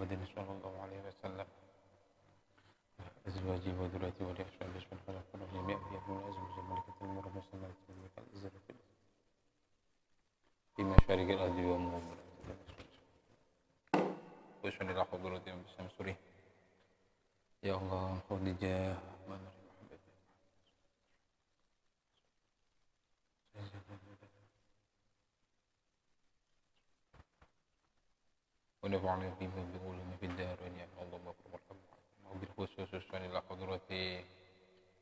محمد صلى الله عليه وسلم أزواجه وذريته ولأصحابه سبحانه وتعالى جميع من أزواج ملكة المرء مسلمات الملك الإزالة في مشارق الأرض ومغربها وشن إلى حضرتهم بسمسره يا الله خذ جاه ونفعنا فيما بقولنا في الدارين يا الله وبركاته وبالخصوص إلى حضرة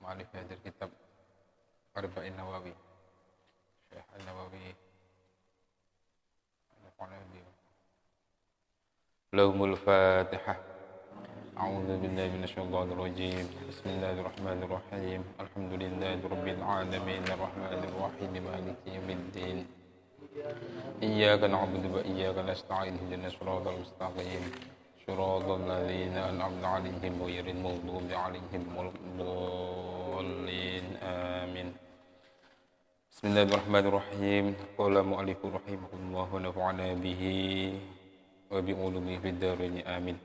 مؤلف هذا الكتاب أربعين نووي شيخ النووي ونفعنا به لهم الفاتحة أعوذ بالله من الشيطان الرجيم بسم الله الرحمن الرحيم الحمد لله رب العالمين الرحمن الرحيم مالك يوم الدين إياك نعبد وإياك نستعين اهدنا الصراط المستقيم صراط الذين أنعمت عليهم غير المغضوب عليهم ولا الضالين آمين بسم الله الرحمن الرحيم قال المؤلف رحمه الله ونفعنا به وبعلومه في الدارين آمين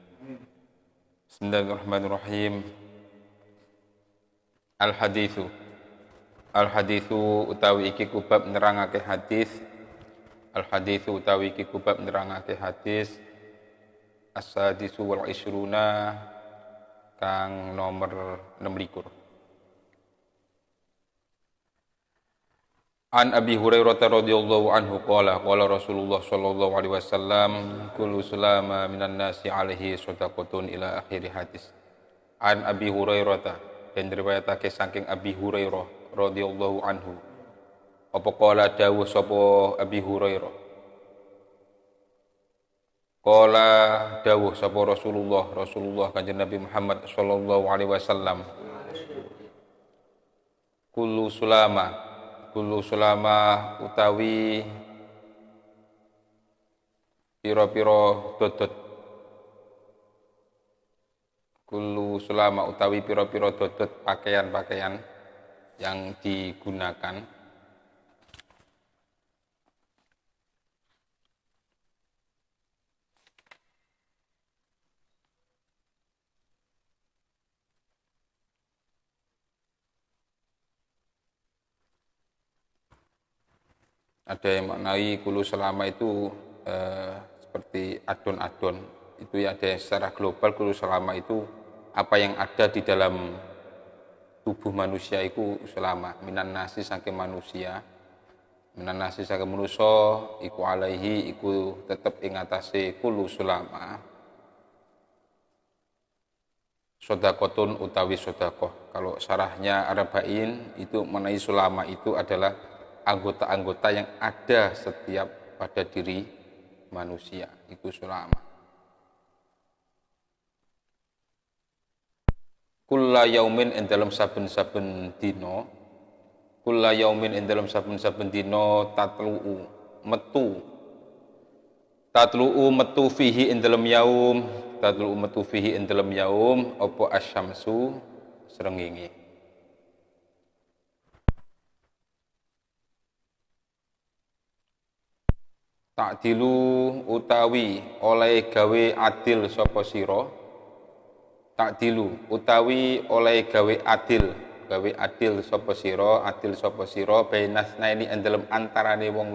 بسم الله الرحمن الرحيم Al-hadithu utawi iki kubab nerangake hadis. Al-hadithu utawi iki kubab nerangake hadis. As-sadisu wal ishruna kang nomor 26. An Abi Hurairah radhiyallahu anhu qala Rasulullah sallallahu alaihi wasallam kullu sulama minan nasi alaihi shadaqatun ila akhir hadis. An Abi Hurairah dan riwayatake saking Abi Hurairah radhiyallahu anhu apa qala dawuh sapa Abi Hurairah qala dawuh sapa Rasulullah kanjeng Nabi Muhammad sallallahu alaihi wasallam kullu sulama utawi pira-pira dodot kullu sulama utawi pira-pira dodot pakaian-pakaian yang digunakan ada yang maknai kullu sulama itu seperti adon-adon itu ya, ada yang secara global kullu sulama itu apa yang ada di dalam tubuh manusia iku selama minan nasi saking manusia iku alaihi iku tetep ing atase kullu sulama shadaqatun utawi sedekah. Kalau syarahnya Arba'in itu mengenai sulama itu adalah anggota-anggota yang ada setiap pada diri manusia itu sulama. Kulla yaumin ing dalam saben-saben dina tatlu'u metu fihi ing dalam yaum apa asyamsu srengenge ta'dilu utawi oleh gawe adil sapa sira ta'dilu utawi oleh gawe adil sapa sira bainasnaini ing dalem antarane wong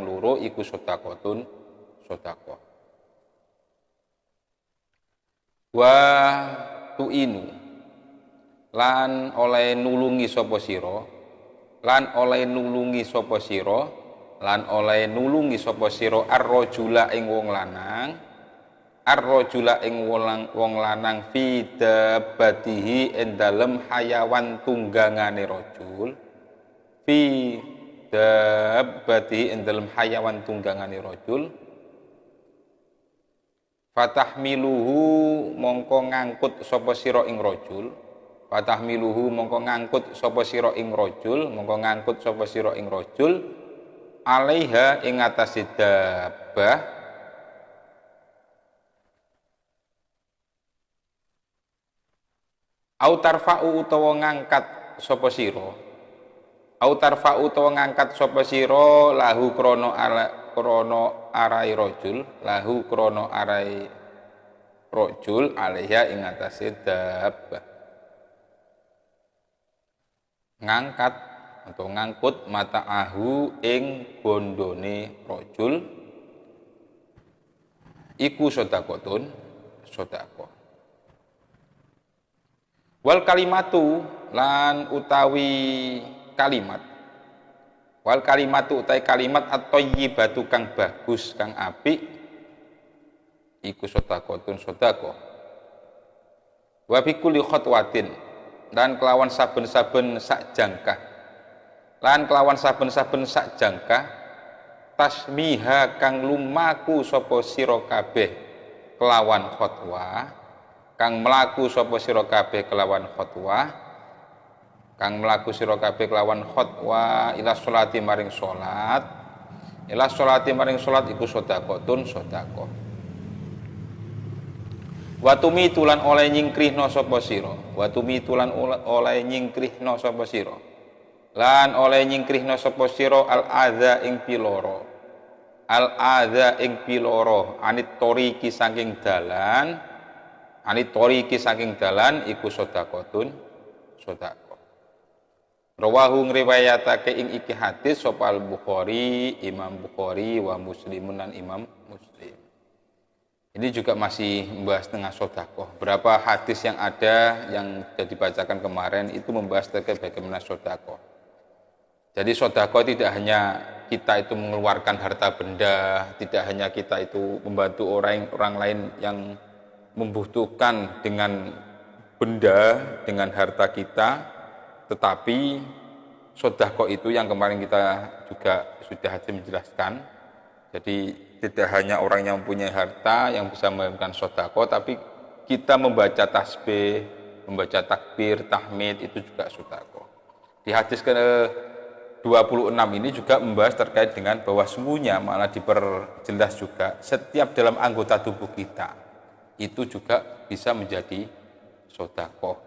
loro iku sedekah wa tu'inu lan oleh nulungi sapa sira ar-rajula ing wong lanang fi dabbatihi ing dalem hayawan tunggangane rajul fatahmiluhu mongko ngangkut sapa sira ing rajul alaiha ing atase dabbah au tarfa'u utawa ngangkat sapa sira lahu krana krono arai rojul, lahu krono arai rojul alaiha ing atase dabbah. Ngangkat atau ngangkut mata'ahu ing bondone rojul iku sedekahun sedekah. Wal kalimatu lan utawi kalimat, wal kalimatu utai kalimat at-thayyibatu kang bagus kang apik iku sedekahun sedekah. Wa bi kulli khatwatin lan kelawan saben-saben sak jangkah, lan kelawan saben-saben sak jangkah tasmiha kang lumaku sapa sira kabeh kelawan khotwah, kang mlaku sapa sira kabeh kelawan khotwah, kang mlaku sira kabeh kelawan khotwah ila sholati maring salat, ila sholati maring salat iku sedekahun sedekah. Watumi tulan oleh nyingkrihna sapa sira, watumi tulan oleh nyingkrihna sapa sira, lan oleh nyingkrihna sapa sira al adza ing piloro, al adza ing piloro anit toriki saking dalan, anit toriki saking dalan iku sedekahun sedekah. Rawahu ngriwayatake ing iki hadis sapa al Bukhari, Imam Bukhari wa Muslimun lan Imam Muslim. Ini juga masih membahas tentang sedekah. Berapa hadis yang ada yang sudah dibacakan kemarin itu membahas terkait bagaimana sedekah. Jadi sedekah tidak hanya kita itu mengeluarkan harta benda, tidak hanya kita itu membantu orang lain yang membutuhkan dengan benda, dengan harta kita, tetapi sedekah itu yang kemarin kita juga sudah menjelaskan. Jadi tidak hanya orang yang mempunyai harta yang bisa melakukan sedekah, tapi kita membaca tasbih, membaca takbir, tahmid itu juga sedekah. Di hadis ke-26 ini juga membahas terkait dengan bahwa sungguhnya malah diperjelas juga setiap dalam anggota tubuh kita itu juga bisa menjadi sedekah.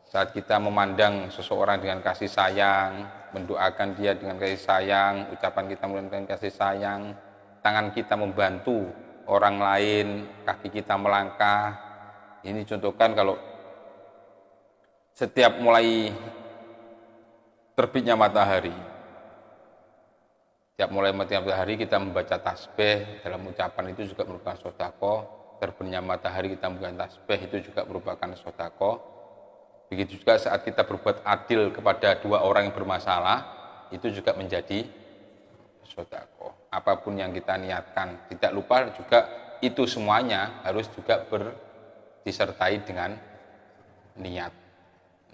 Saat kita memandang seseorang dengan kasih sayang, mendoakan dia dengan kasih sayang, ucapan kita dengan kasih sayang, tangan kita membantu orang lain, kaki kita melangkah. Ini contohkan kalau setiap mulai terbitnya matahari, setiap mulai matahari kita membaca tasbih, dalam ucapan itu juga merupakan sedekah. Terbitnya matahari kita membaca tasbih itu juga merupakan sedekah. Begitu juga saat kita berbuat adil kepada dua orang yang bermasalah, itu juga menjadi sedekah. Apapun yang kita niatkan, tidak lupa juga itu semuanya harus juga disertai dengan niat.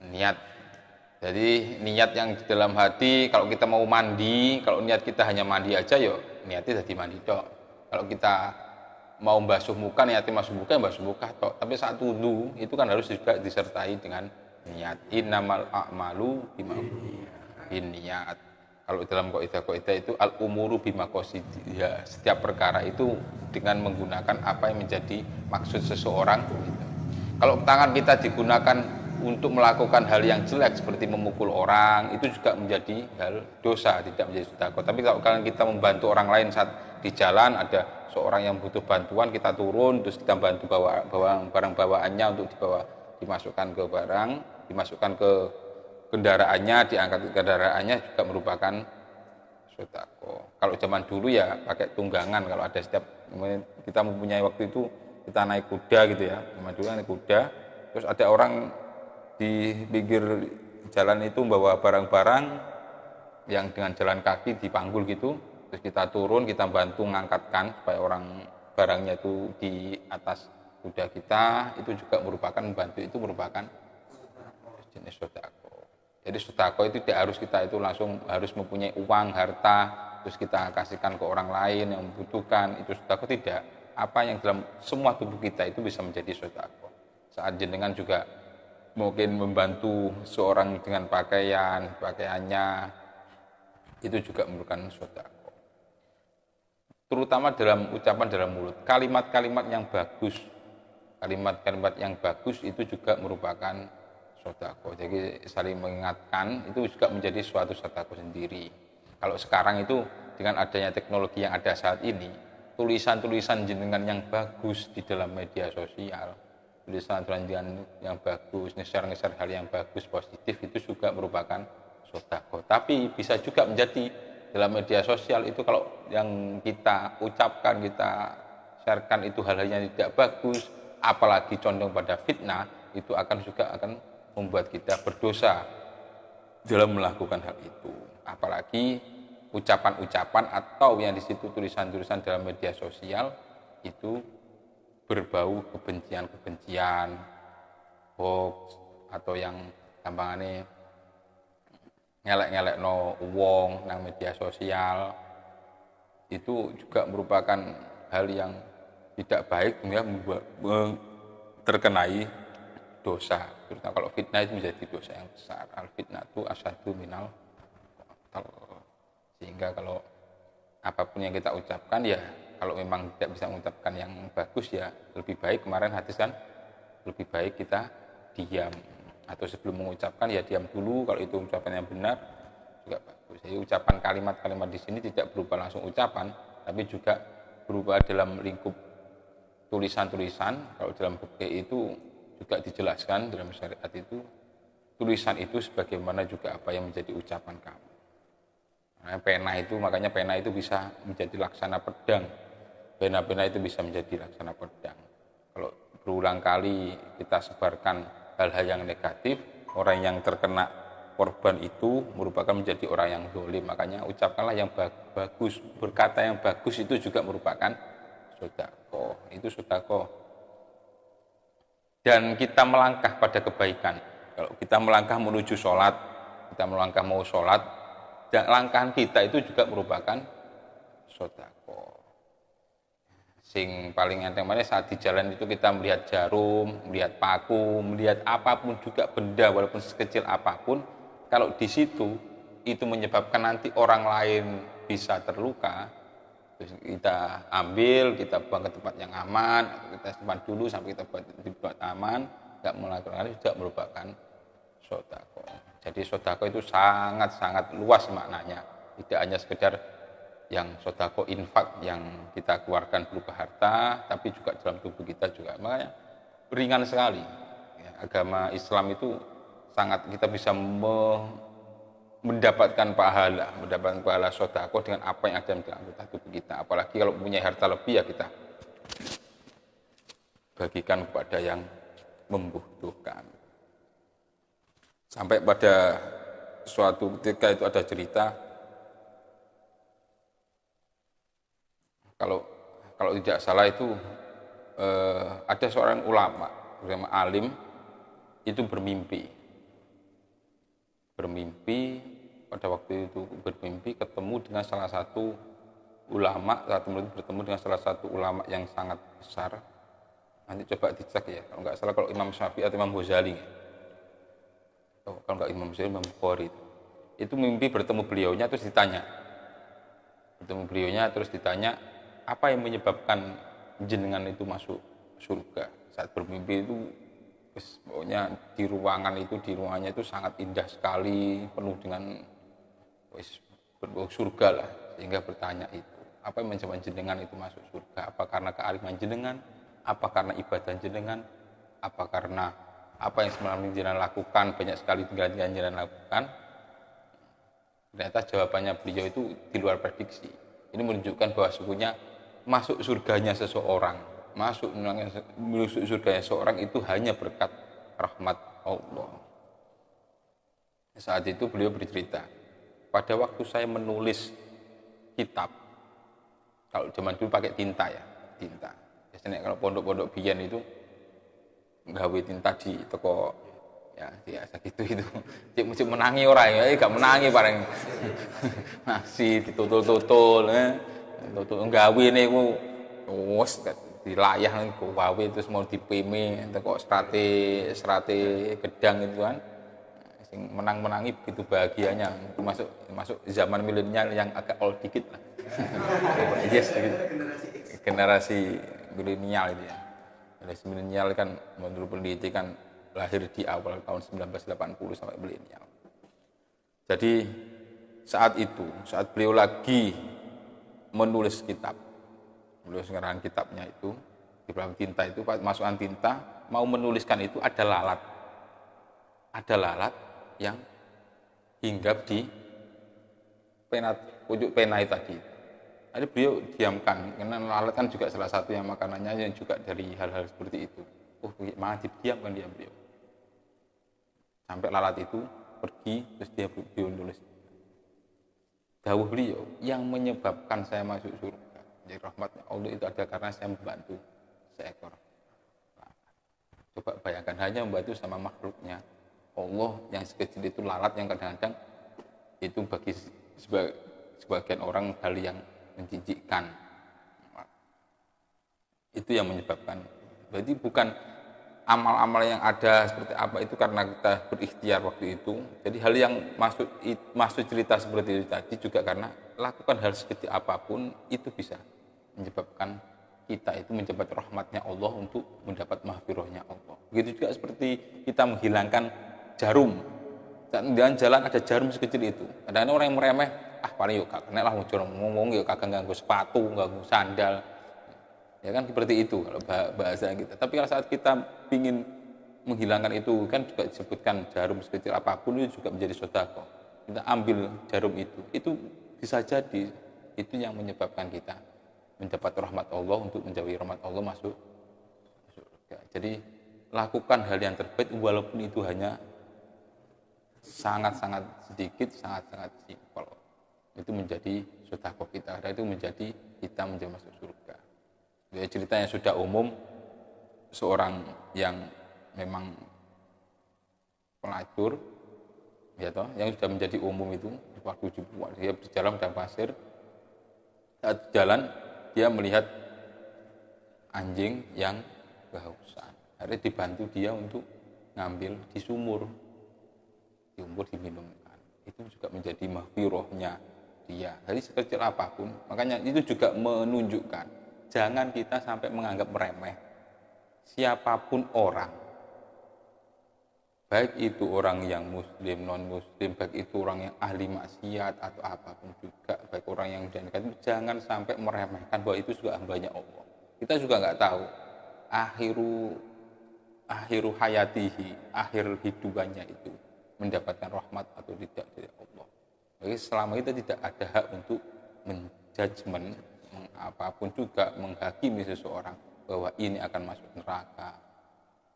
Niat. Jadi niat yang di dalam hati, kalau kita mau mandi, kalau niat kita hanya mandi aja, yuk niatnya jadi mandi tok. Kalau kita mau basuh muka, niatnya basuh muka tok. Tapi saat wudu itu kan harus juga disertai dengan niat. Innamal a'malu binniyat. Kalau dalam kaidah itu al-umuru bimaqasidiha, setiap perkara itu dengan menggunakan apa yang menjadi maksud seseorang gitu. Kalau tangan kita digunakan untuk melakukan hal yang jelek seperti memukul orang, itu juga menjadi hal dosa, tidak menjadi sedekah. Tapi kalau kita membantu orang lain saat di jalan ada seorang yang butuh bantuan, kita turun terus kita bantu bawa barang bawaannya untuk dimasukkan ke kendaraannya, diangkat ke kendaraannya juga merupakan sedekah. Kalau zaman dulu ya pakai tunggangan, kalau ada setiap kita mempunyai waktu itu kita naik kuda gitu ya, zaman dulu naik kuda, terus ada orang di pinggir jalan itu membawa barang-barang yang dengan jalan kaki dipanggul gitu, terus kita turun kita bantu mengangkatkan supaya orang barangnya itu di atas kuda kita, itu juga merupakan membantu, itu merupakan jenis sedekah. Jadi sedekah itu tidak harus kita itu langsung harus mempunyai uang, harta, terus kita kasihkan ke orang lain yang membutuhkan, itu sedekah tidak. Apa yang dalam semua tubuh kita itu bisa menjadi sedekah. Saat jenengan juga mungkin membantu seorang dengan pakaiannya, itu juga merupakan sedekah. Terutama dalam ucapan dalam mulut, kalimat-kalimat yang bagus itu juga merupakan sedekah. Jadi saling mengingatkan itu juga menjadi suatu sedekah sendiri. Kalau sekarang itu dengan adanya teknologi yang ada saat ini, tulisan-tulisan jenengan yang bagus di dalam media sosial, tulisan-tulisan yang bagus, nge-share hal yang bagus, positif, itu juga merupakan sedekah. Tapi bisa juga menjadi dalam media sosial itu kalau yang kita ucapkan, kita sharekan itu hal-hal yang tidak bagus, apalagi condong pada fitnah, itu akan membuat kita berdosa dalam melakukan hal itu. Apalagi ucapan-ucapan atau yang di situ tulisan-tulisan dalam media sosial itu berbau kebencian-kebencian, hoax, atau yang gampangannya ngelek-ngelek no wong nang media sosial, itu juga merupakan hal yang tidak baik, sehingga terkenai dosa. Terutama kalau fitnah itu menjadi dosa yang besar. Al fitnah itu asyaddu minal qatl. Sehingga kalau apapun yang kita ucapkan, ya kalau memang tidak bisa mengucapkan yang bagus, ya lebih baik, kemarin hadis kan, lebih baik kita diam, atau sebelum mengucapkan ya diam dulu. Kalau itu ucapan yang benar juga bagus. Jadi ucapan kalimat-kalimat di sini tidak berupa langsung ucapan, tapi juga berupa dalam lingkup tulisan-tulisan. Kalau dalam fikih itu juga dijelaskan dalam syariat itu, tulisan itu sebagaimana juga apa yang menjadi ucapan kamu. Nah, makanya pena itu bisa menjadi laksana pedang. Pena-pena itu bisa menjadi laksana pedang. Kalau berulang kali kita sebarkan hal-hal yang negatif, orang yang terkena korban itu merupakan menjadi orang yang zalim. Makanya ucapkanlah yang bagus, berkata yang bagus itu juga merupakan sedekah. Itu sedekah. Dan kita melangkah pada kebaikan. Kalau kita melangkah menuju sholat, kita melangkah mau sholat, dan langkah kita itu juga merupakan sedekah. Sing paling enteng mana saat di jalan itu kita melihat jarum, melihat paku, melihat apapun juga benda walaupun sekecil apapun, kalau di situ itu menyebabkan nanti orang lain bisa terluka, terus kita ambil, kita buang ke tempat yang aman, kita simpan dulu sampai kita buat aman, tidak melakukan itu juga merupakan sedekah. Jadi sedekah itu sangat-sangat luas maknanya, tidak hanya sekedar yang sedekah infak yang kita keluarkan berupa harta, tapi juga dalam tubuh kita juga. Makanya ringan sekali. Ya, agama Islam itu sangat, kita bisa mendapatkan pahala sedekah dengan apa yang ada dalam tubuh kita. Apalagi kalau punya harta lebih, ya kita bagikan kepada yang membutuhkan. Sampai pada suatu ketika itu ada cerita, kalau tidak salah itu ada seorang ulama, alim, itu bermimpi pada waktu itu ketemu dengan salah satu ulama, bertemu dengan salah satu ulama yang sangat besar. Nanti coba dicek ya, kalau nggak salah kalau Imam Syafi'i atau Imam Ghazali, kalau nggak Imam Ghazali, Imam Bukhari, itu mimpi bertemu beliaunya, terus ditanya apa yang menyebabkan jenengan itu masuk surga. Saat bermimpi itu pokoknya di ruangannya itu sangat indah sekali, penuh dengan berbau surga lah, sehingga bertanya itu, apa yang menyebabkan jenengan itu masuk surga? Apa karena kearifan jenengan? Apa karena ibadah jenengan? Apa karena apa yang sebenarnya jenengan lakukan, banyak sekali tinggal jenengan lakukan? Ternyata jawabannya beliau itu di luar prediksi. Ini menunjukkan bahwa sesungguhnya masuk surganya seseorang itu hanya berkat rahmat Allah. Saat itu beliau bercerita, pada waktu saya menulis kitab, kalau zaman dulu pakai tinta. Biasanya kalau pondok-pondok biyen itu gawe tinta di toko, ya biasa gitu itu. Cik menangi orang ya, gak menangi bareng. Masih ditutul-tutul, tutul gawe niku wis dilayah gawe terus mau dipeme teko strate gedang itu kan. Sing menangi begitu bahagianya. Masuk zaman milenial yang agak old dikit lah. Yes, gitu. Generasi milenial itu ya. Generasi milenial kan menurut peneliti kan lahir di awal tahun 1980 sampai milenial. Jadi saat beliau lagi menulis kitab, menulis ngarang kitabnya itu di dalam tinta itu, masukkan tinta, mau menuliskan itu ada lalat yang hinggap di pena, pucuk pena itu tadi. Jadi beliau diamkan, karena lalat kan juga salah satu yang makanannya yang juga dari hal-hal seperti itu. Malah didiamkan beliau. Sampai lalat itu pergi, terus beliau nulis. Dawuh beliau, yang menyebabkan saya masuk surga, jadi rahmatnya Allah itu ada karena saya membantu seekor lalat. Coba bayangkan, hanya membantu sama makhluknya Allah yang sekecil itu, lalat yang kadang-kadang itu bagi sebagian orang hal yang menjijikkan. Itu yang menyebabkan. Berarti bukan amal-amal yang ada seperti apa itu karena kita berikhtiar waktu itu. Jadi hal yang masuk cerita seperti itu tadi juga karena lakukan hal sekecil apapun itu bisa menyebabkan kita itu mendapat rahmatnya Allah untuk mendapat mahfirahnya Allah. Begitu juga seperti kita menghilangkan jarum. Dan jalan ada jarum sekecil itu. Kadang-kadang orang yang meremeh, paling yuk kena lah ngomong yuk kagak ganggu sepatu, ganggu sandal. Ya kan seperti itu kalau bahasa kita. Tapi kalau saat kita ingin menghilangkan itu, kan juga disebutkan jarum sekecil apapun itu juga menjadi sedekah. Kita ambil jarum itu bisa jadi itu yang menyebabkan kita mendapat rahmat Allah, untuk menjauhi rahmat Allah masuk surga. Jadi lakukan hal yang terbaik walaupun itu hanya sangat-sangat sedikit, sangat-sangat simpel. Itu menjadi sedekah kita, dan itu menjadi kita menjadi masuk surga. Ya, cerita yang sudah umum, seorang yang memang pelacur, ya toh, yang sudah menjadi umum itu waktu dia berjalan dalam pasir, saat jalan dia melihat anjing yang kehausan. Akhirnya dibantu dia untuk ngambil di sumur diminumkan. Itu juga menjadi mahfirahnya dia. Jadi sekecil apapun, makanya itu juga menunjukkan jangan kita sampai menganggap remeh siapapun orang, baik itu orang yang muslim, non muslim, baik itu orang yang ahli maksiat atau apapun juga, baik orang yang dan jangan sampai meremehkan bahwa itu juga hambanya Allah. Kita juga nggak tahu akhiru hayatihi, akhir hidupannya itu mendapatkan rahmat atau tidak dari Allah. Jadi selama kita tidak ada hak untuk menjudgment apapun juga, menghakimi seseorang bahwa ini akan masuk neraka,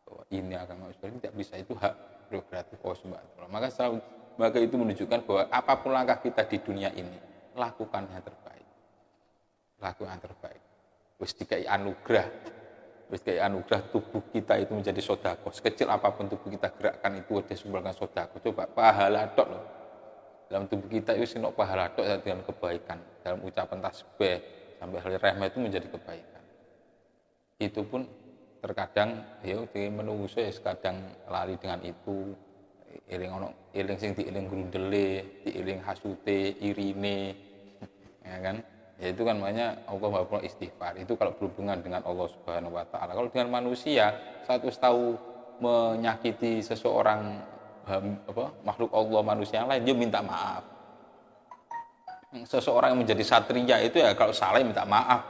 bahwa ini akan masuk surga, tidak bisa. Itu hak prerogatif Allah Subhanahu wa taala. Maka itu menunjukkan bahwa apapun langkah kita di dunia ini, lakukan yang terbaik. Lakukan yang terbaik. Wis dikai anugerah tubuh kita itu menjadi sedekah. Sekecil apapun tubuh kita gerakkan itu ada sumbangan sedekah. Coba pahala tok loh. Dalam tubuh kita itu sinok pahala tok dengan kebaikan. Dalam ucapan tasbih sampai hari rahmat itu menjadi kebaikan. Itu pun terkadang ya menunggu saya kadang lari dengan itu, eling sing dieling grundele, dieling hasute, irine, ya kan? Ya itu kan namanya Allah Maha istighfar. Itu kalau berhubungan dengan Allah Subhanahu wa taala. Kalau dengan manusia, satu tahu menyakiti seseorang makhluk Allah, manusia yang lain, dia minta maaf. Seseorang yang menjadi satria itu ya kalau salah minta maaf,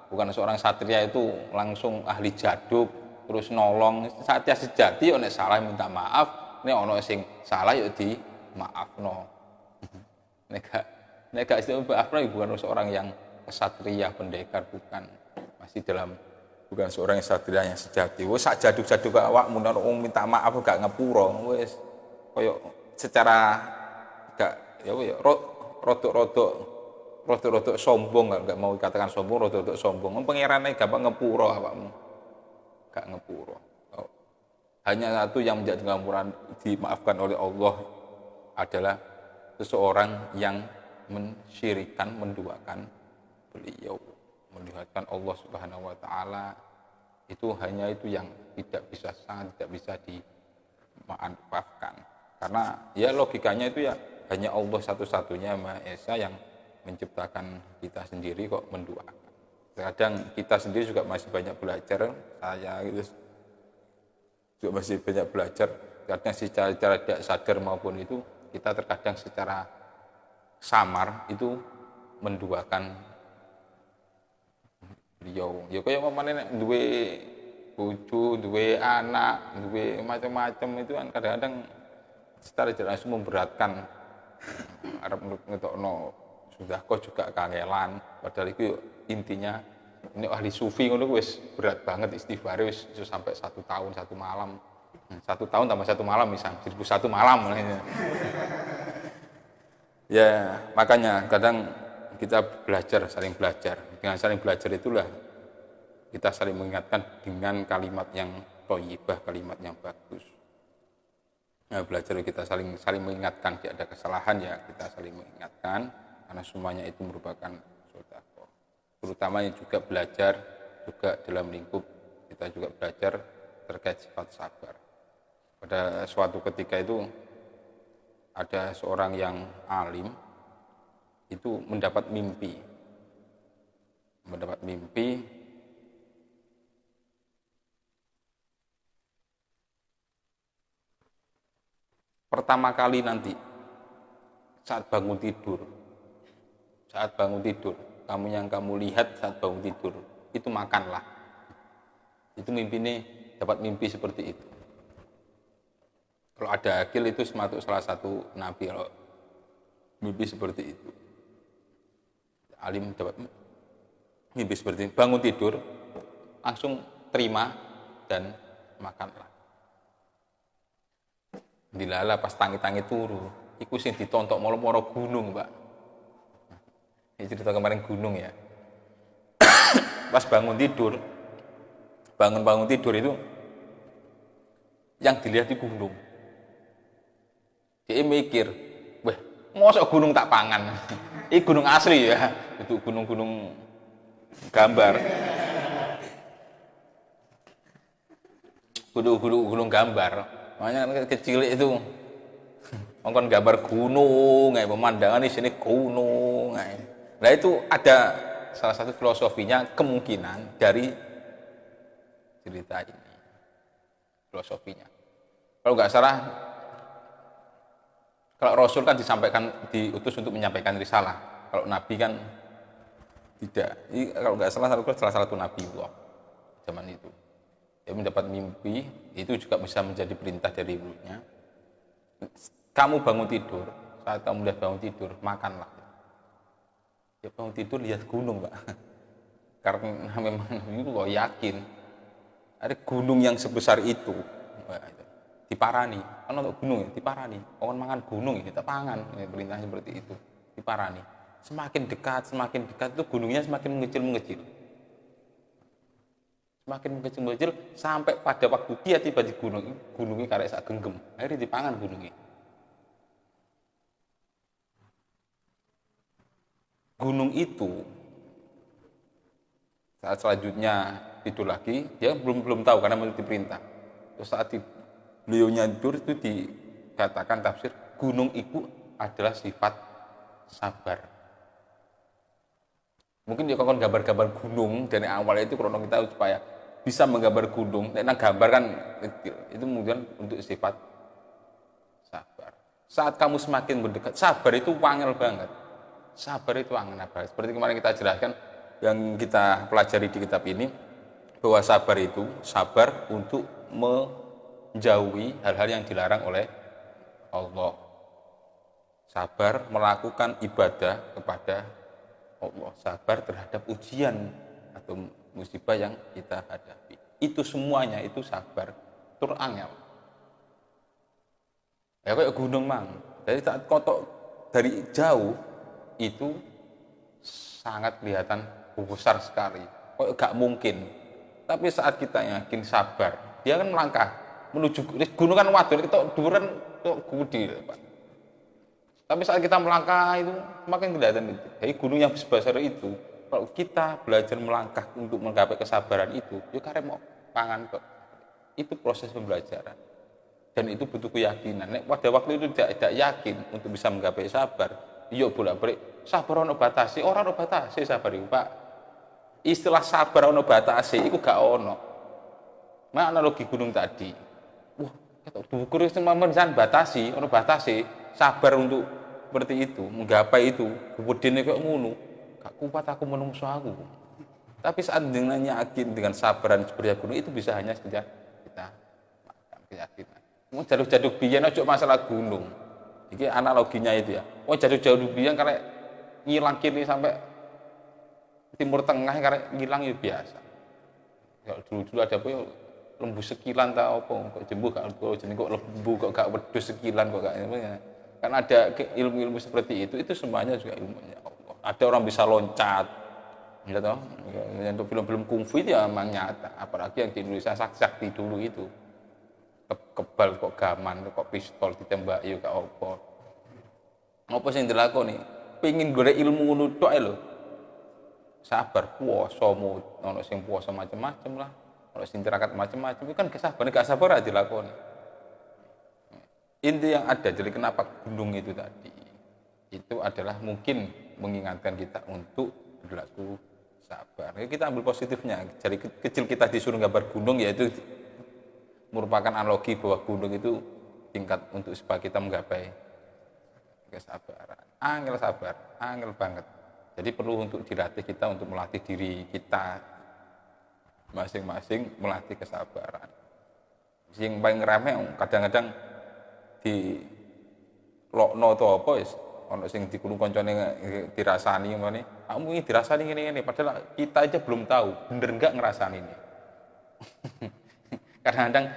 bukan seorang satria itu langsung ahli jaduk terus nolong. Satria sejati nek salah minta maaf, nek ono sing salah ya di maafno. Nek gak maafno bukan seorang yang kesatria pendekar, bukan seorang yang satria yang sejati. Wes sak jaduk-jaduk awakmu nek minta maaf gak ngepuro, wes koyo secara gak ya rodok sombong, nggak mau dikatakan sombong, rodok sombong. Pangerane gampang ngepuro awakmu, gak ngepuro. Hanya satu yang menjadi pengampunan dimaafkan oleh Allah adalah seseorang yang mensyirikan, menduakan beliau, menduakan Allah Subhanahu wa taala. Itu hanya itu yang sangat tidak bisa dimaafkan. Karena ya logikanya itu ya hanya Allah satu-satunya Maha Esa yang menciptakan kita sendiri kok menduakan. Kadang kita sendiri juga masih banyak belajar, saya gitu juga masih banyak belajar. Kadang secara tidak sadar maupun itu kita terkadang secara samar itu menduakan Ya kaya mamane nek duwe bojo, duwe anak, duwe macam-macam itu kan kadang-kadang secara tidak langsung memberatkan. Arep ngetokno sudah kok juga kangelan, padahal itu intinya ini ahli sufi ngono wis berat banget istighfar wis sampai 1 tahun 1 malam. 1 tahun tambah 1 malam misal 1001 malam. Ya makanya kadang kita belajar, saling belajar. Dengan saling belajar itulah kita saling mengingatkan dengan kalimat yang thayyibah, kalimat yang bagus. Nah, belajar kita saling mengingatkan, jika ada kesalahan ya kita saling mengingatkan, karena semuanya itu merupakan sedekah. Terutamanya juga belajar juga dalam lingkup kita juga belajar terkait sifat sabar. Pada suatu ketika itu ada seorang yang alim itu mendapat mimpi pertama kali nanti saat bangun tidur, yang kamu lihat saat bangun tidur itu makanlah. Itu mimpinya dapat mimpi seperti itu. Kalau ada akil itu termasuk salah satu nabi kalau mimpi seperti itu. Alim dapat mimpi seperti itu. Bangun tidur langsung terima dan makanlah. Dilala pas tangi-tangi turu, iku sing ditontok moro-moro gunung, Pak. Ini cerita kemarin gunung ya. Pas bangun tidur itu yang dilihat di gunung. Dia mikir, wah, mosok gunung tak pangan. Ini gunung asli ya, itu gunung-gunung gambar. Gunung gambar. Makanya kan kecil itu ngongkon gambar gunung, pemandangan di sini gunung. Nah itu ada salah satu filosofinya, kemungkinan dari cerita ini. Filosofinya. Kalau nggak salah, kalau Rasul kan diutus untuk menyampaikan risalah. Kalau Nabi kan tidak. Kalau nggak salah satu Nabi Allah zaman itu. Dia mendapat mimpi, itu juga bisa menjadi perintah dari ibunya. Kamu bangun tidur, saat kamu lihat bangun tidur, makanlah. Ya bangun tidur lihat gunung, Pak. Karena memang itu loh yakin ada gunung yang sebesar itu. Diparani, kan untuk gunung ya, diparani. Orang mangan gunung ini tak pangan, perintahnya seperti itu. Diparani. Semakin dekat itu gunungnya semakin mengecil. Semakin mengecil sampai pada waktu dia tiba di gunungnya karek sak genggam, akhirnya dipangan gunungnya. Gunung itu saat selanjutnya tidur lagi, dia belum tahu karena menurut perintah. Terus saat beliaunya tidur itu dikatakan tafsir gunung itu adalah sifat sabar. Mungkin dia kon gambar-gambar gunung dari awalnya itu krono kita supaya bisa menggambar gunung, nek gambar kan itu kemudian untuk sifat sabar. Saat kamu semakin mendekat, sabar itu wangel banget. Sabar itu angin banget. Seperti kemarin kita jelaskan yang kita pelajari di kitab ini, bahwa sabar itu sabar untuk menjauhi hal-hal yang dilarang oleh Allah. Sabar melakukan ibadah kepada Allah. Sabar terhadap ujian atau musibah yang kita hadapi. Itu semuanya itu sabar tur angel. Ya kayak gunung mang. Jadi saat kotok dari jauh itu sangat kelihatan besar sekali. Kok gak mungkin. Tapi saat kita yakin sabar, dia kan melangkah menuju gunung kan waduh kita duren kok gede, Pak. Tapi saat kita melangkah itu makin kelihatan itu. Jadi gunung yang sebesar itu, kalau kita belajar melangkah untuk menggapai kesabaran itu, ya karek mau pangan kok. Itu proses pembelajaran. Dan itu butuh keyakinan. Pada waktu itu tidak yakin untuk bisa menggapai sabar, yuk bolak-balik sabar ono batasi, orang ono batasi sabar itu, Pak. Istilah sabar ono batasi itu gak ono. Nah analogi gunung tadi. Wah, ukur itu memensan batasi, ono batasi, sabar untuk seperti itu, menggapai itu, kemudian kok ngono. Gak kuat aku menungso aku. Tapi saat dengan yakin, dengan sabaran seperti gunung, itu bisa hanya saja kita makan keyakinan. Mau jaduk-jaduk biyen ojo masalah gunung. Ini analoginya itu ya. Oh jaduk-jaduk biyen karena ngilang kiri sampai timur tengah karena ngilang itu biasa. Ya dulu ada apa ya, lembu sekilan tak apa kok jembu gak jeneng kok lembu kok gak wedhus sekilan kok gak ya. Kan ada ilmu-ilmu seperti itu semuanya juga ilmunya Allah. Ada orang bisa loncat. Ya toh, untuk film-film kungfu itu ya memang nyata, apalagi yang di Indonesia sakti dulu itu. Kebal kok gaman kok pistol ditembak yo gak apa. Apa sing dilakoni? Pengin golek ilmu ngono tok lho. Sabar puasa ono sing puasa macam-macam lah. Ono sing tirakat macam-macam itu kan gak sabar aja dilakoni. Inti yang ada jadi kenapa gunung itu tadi itu adalah mungkin mengingatkan kita untuk berlaku sabar. Kita ambil positifnya. Jadi kecil kita disuruh gambar gunung yaitu merupakan analogi bahwa gunung itu tingkat untuk supaya kita menggapai kesabaran. Angel sabar, angel banget. Jadi perlu untuk dilatih kita untuk melatih diri kita masing-masing melatih kesabaran. Yang paling rame kadang-kadang di lokno to apa wis ono sing dikulung koncone dirasani ngene. Kamu ini dirasani ngene-ngene padahal kita aja belum tahu bener enggak ngerasani ini. Kadang-kadang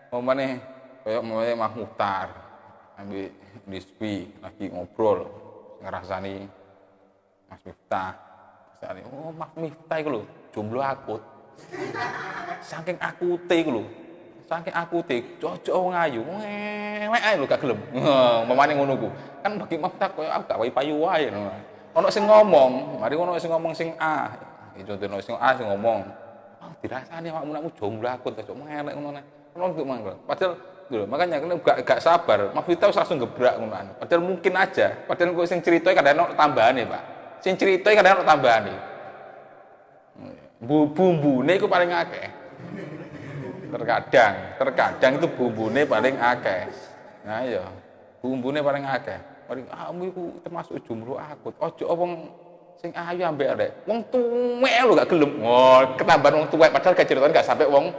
momane koyo Mas Muhtar ambil Rizwi lagi ngobrol ngerasani Mas Miftah. Misalnya, oh Mas Miftah itu lho, jomblo akut. Saking akute iku lho. Saking akute, cocok wong ayu. Ngewek ae lho gak gelem. Memane ngono ku. Kan bagi Miftah koyo gak payu wae ngono. Ono sing ngomong, mari ono sing ngomong sing A. Contohno sing A sing ngomong, "Oh, dirasani awakmu jomblo akut cocok ngelek ngono." Ono kok mangkel. Padahal lho, makanya gak sabar. Mas Miftah langsung gebrak ngono. Padahal mungkin aja. Padahal kok sing cerita kadang ono tambahane, Pak. Sing cerita kadang ono tambahane. Bumbune iku paling akeh. Terkadang itu bumbune paling akeh. Nah iya, bumbune paling akeh. Paling kamu iku termasuk jomblo akut. Ojo wong sing ayu ambek arek. Wong tuwek lho gak gelem. Oh, ketambahan wong tuwek padahal gak ceritane gak sampai wong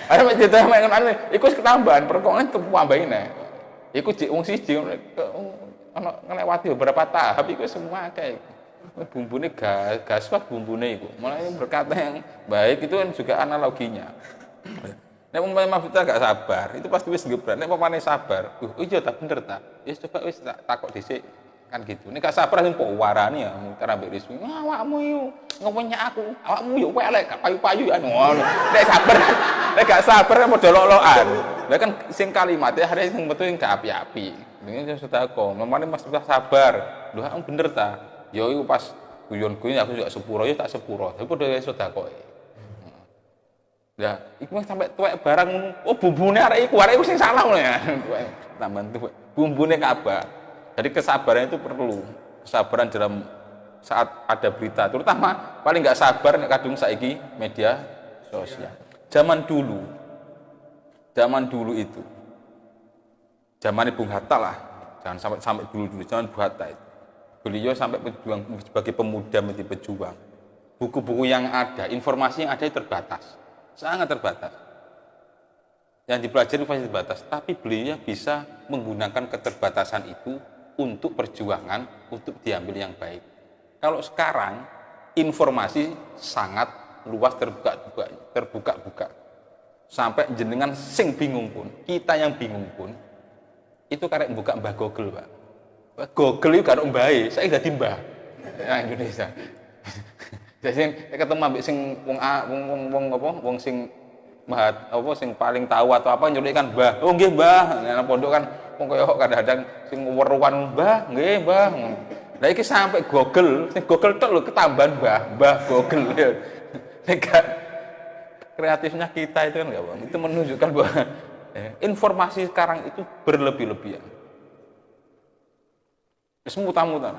ada cerita main ngono iku wis ketambahan perkone tuku ambane. Iku jek wong siji ono ngelewati beberapa tahap iku semua akeh. Bumbune gaswat bumbune iku. Mulai berkata yang baik itu kan juga analoginya. Nek umpama kita gak sabar, itu pasti wis gebrak. Nek umpamane sabar, iya tak bener ta. Ya coba wis tak takok dhisik kan gitu. Nek gak sabar sing kok warani ya mutar ambek Rizwi. Awakmu yo ngomongnya aku, awakmu yo elek gak payu-payu ya ngono. Nek sabar, nek gak sabar modal lolokan. Lah kan sing kalimatnya hari sing metu sing gak api-api. Ini sudah kok, memang Mas sudah sabar. Lho kamu bener ta? Ya iku pas guyon-guyon aku juga sepuro ya tak sepuro. Tapi padha sudah kok. Ya, iku sampai tuwek barang oh bumbune arek iku sing salah ngono ya. Tambahan tuwek. Bumbune kabar. Jadi kesabaran itu perlu. Kesabaran dalam saat ada berita, terutama paling nggak sabar nek kadung saiki media sosial. Zaman dulu itu. Zaman Bung Hatta lah. Jangan sampai dulu zaman Bung Hatta itu. Beliau sampai berjuang sebagai pemuda menjadi pejuang. Buku-buku yang ada, informasi yang ada itu terbatas. Sangat terbatas. Yang dipelajari masih terbatas, tapi beliau bisa menggunakan keterbatasan itu untuk perjuangan, untuk diambil yang baik. Kalau sekarang informasi sangat luas terbuka. Sampai jenengan sing bingung pun, kita yang bingung pun, itu karek buka Mbah Google, Pak. Google itu kan mbahe, saya dadi mbah. Ya Indonesia. Jadi ketemu ambek sing wong sing mahat apa sing paling tahu atau apa nyulik kan Mbah. Oh nggih Mbah. Nang pondok kan wong koyo kadang-kadang sing weruan Mbah, nggih Mbah. Lah iki sampai Google, sing Google tok lho ketambahan Mbah Google. Nek kreatifnya kita itu kan enggak, Bang. Itu menunjukkan bahwa informasi sekarang itu berlebih-lebihan. Semutan-mutan.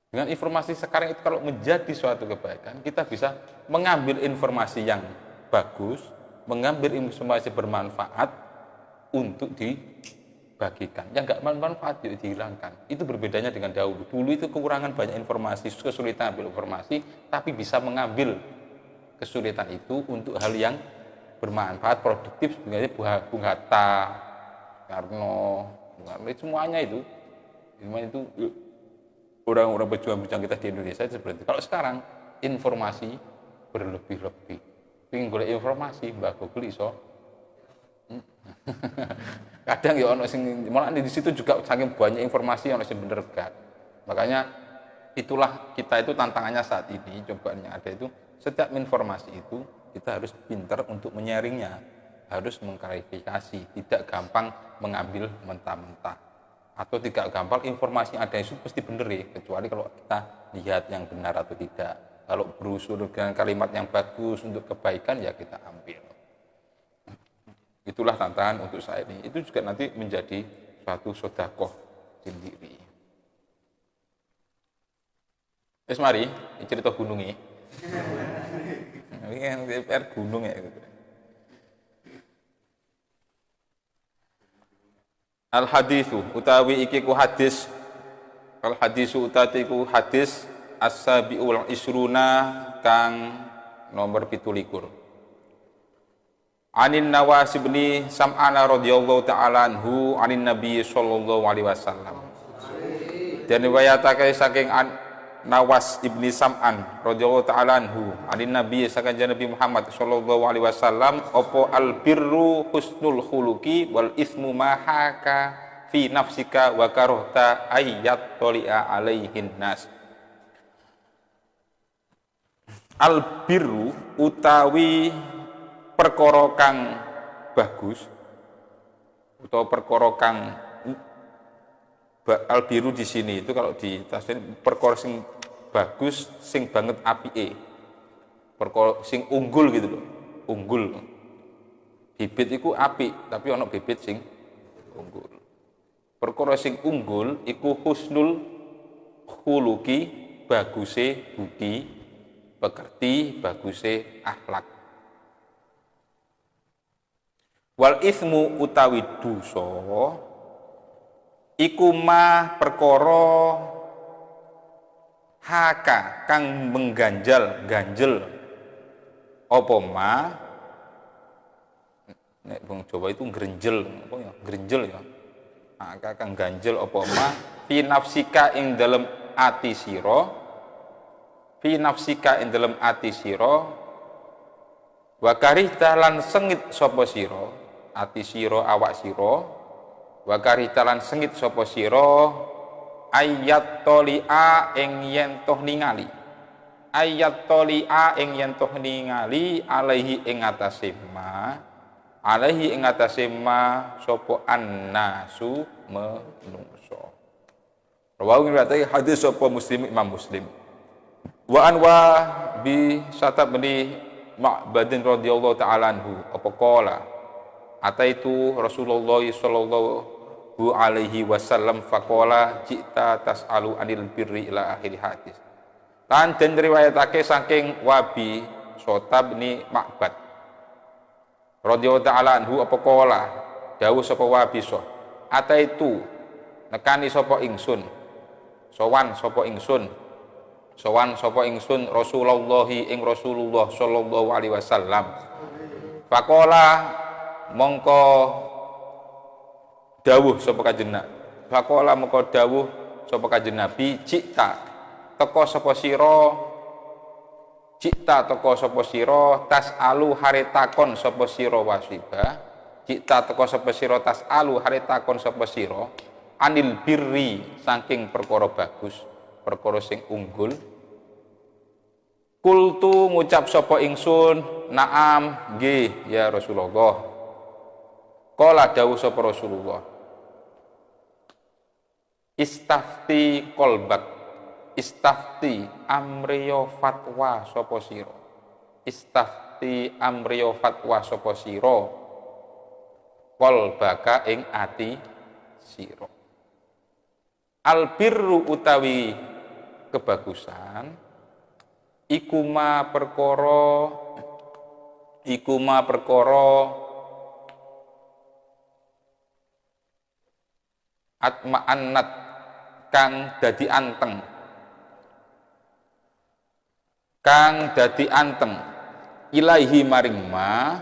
Dengan informasi sekarang itu kalau menjadi suatu kebaikan, kita bisa mengambil informasi yang bagus, mengambil informasi bermanfaat untuk bagikan. Yang nggak bermanfaat yuk dihilangkan. Itu berbedanya dengan dahulu. Dulu itu kekurangan banyak informasi, kesulitan ambil informasi, tapi bisa mengambil kesulitan itu untuk hal yang bermanfaat, produktif. Sebenarnya Bung Hatta, Karno, semuanya itu orang-orang pejuang-pejuang kita di Indonesia itu seperti itu. Kalau sekarang informasi berlebih-lebih. Pengen golek informasi, Mbak Google iso. Kadang ya ono sing malah di situ juga saking banyak informasi ono sing bener gak. Makanya itulah kita itu tantangannya saat ini, cobaannya ada itu setiap informasi itu kita harus pintar untuk menyaringnya, harus mengklarifikasi, tidak gampang mengambil mentah-mentah. Atau tidak gampang informasi yang ada itu pasti benar ya, kecuali kalau kita lihat yang benar atau tidak. Kalau berusul dengan kalimat yang bagus untuk kebaikan ya kita ambil. Itulah tantangan untuk saya ini. Itu juga nanti menjadi suatu sedekah sendiri. Wis mari cerita gunung ini. Ini DPR gunung ya. Al hadisu utawi iki ku hadis. Al hadisu utawi ku hadis as-sabiul isruna kang nomor 17. Anin Nawas bin Sam'an radhiyallahu ta'ala anhu anin Nabi sallallahu alaihi wasallam. Dan riwayatake saking Nawas ibni Sam'an radhiyallahu ta'ala anhu anin Nabi saking Nabi Muhammad sallallahu alaihi wasallam opo al birru husnul khuluqi wal ismu ma haka fi nafsika wa karahta ayyat toli'a alaihin nas. Al birru utawi perkara kang bagus atau perkara kang al biru di sini itu kalau di tafsir perkara sing bagus sing banget apike, perkara sing unggul gitu loh, unggul. Bibit iku apik tapi ana bibit sing unggul. Perkara sing unggul iku husnul khuluqi, baguse budi pekerti, baguse akhlak. Wal ismu utawi dosa iku ma perkara haka kang ganjel apa ma nek wong Jawa itu ngrenjel apa ya ngrenjel ya haka kang ganjel apa ma fi nafsika ing dalem ati sira fi nafsika ing dalem ati sira wa karita lan sengit sapa sira ati sira awak sira wa karitalan sengit sapa sira ayat tolia ing yen toh ningali ayat tolia ing yen toh ningali alaihi ing atase ma alaihi ing atase ma sapa annasu menungso. Rawahu riwayat hadis sapa Muslim Imam Muslim. Wa anwa bi Satab bin Ma'badin radhiyallahu ta'ala anhu apa qala ataitu Rasulullah sallallahu alaihi wasallam faqala jita tas'alu anil birri ila akhir hadis. Lan den riwayatake saking Wabi Satab bin Ma'bad radhiyallahu ta'ala anhu apa qala dawuh sapa Wabi so ataitu nekani sapa ingsun sowan sapa ingsun Rasulullah ing Rasulullah sallallahu alaihi wasallam faqala mongko dawuh sapa kanjeng Nabi faqala mongko dawuh sapa kanjeng Nabi cita teko sapa sira tasalu hare takon sapa sira wasiba cita teko sapa sira tasalu hare takon sapa sira anil birri saking perkara bagus perkara sing unggul kultu ngucap sapa ingsun naam nggih ya Rasulullah. Qala dawuh sapa Rasulullah istafti qalbak istafti amriyo fatwa sapa sira istafti amriyo fatwa sapa sira qalbaka ing ati sira albirru utawi kebagusan iku ma perkara atma'annat kang dadi anteng, kang dadi anteng ilaihi maring ma,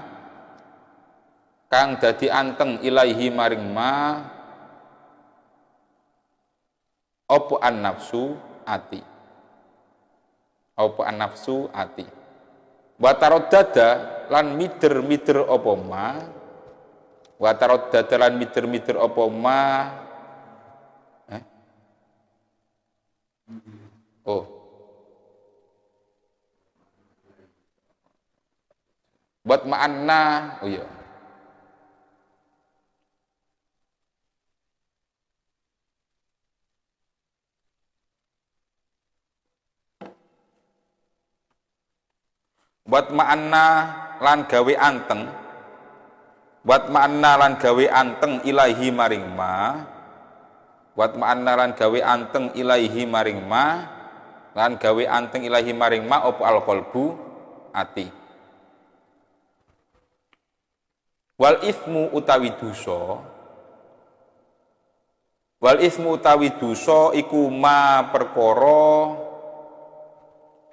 kang dadi anteng ilaihi maring ma apa an nafsu ati, apa an nafsu ati, wa taraddada lan mider-mider apa ma, wa taraddada lan mider-mider apa ma oh buat ma'anna oh iya buat ma'anna lan gawe anteng, buat ma'anna lan gawe anteng ilahi maring ma, buat ma'anna lan gawe anteng ilahi maring ma, lan gawe anteng ilahi maring ma opo al qalbu ati. Wal ismu utawi dosa, wal ismu utawi dosa iku ma perkara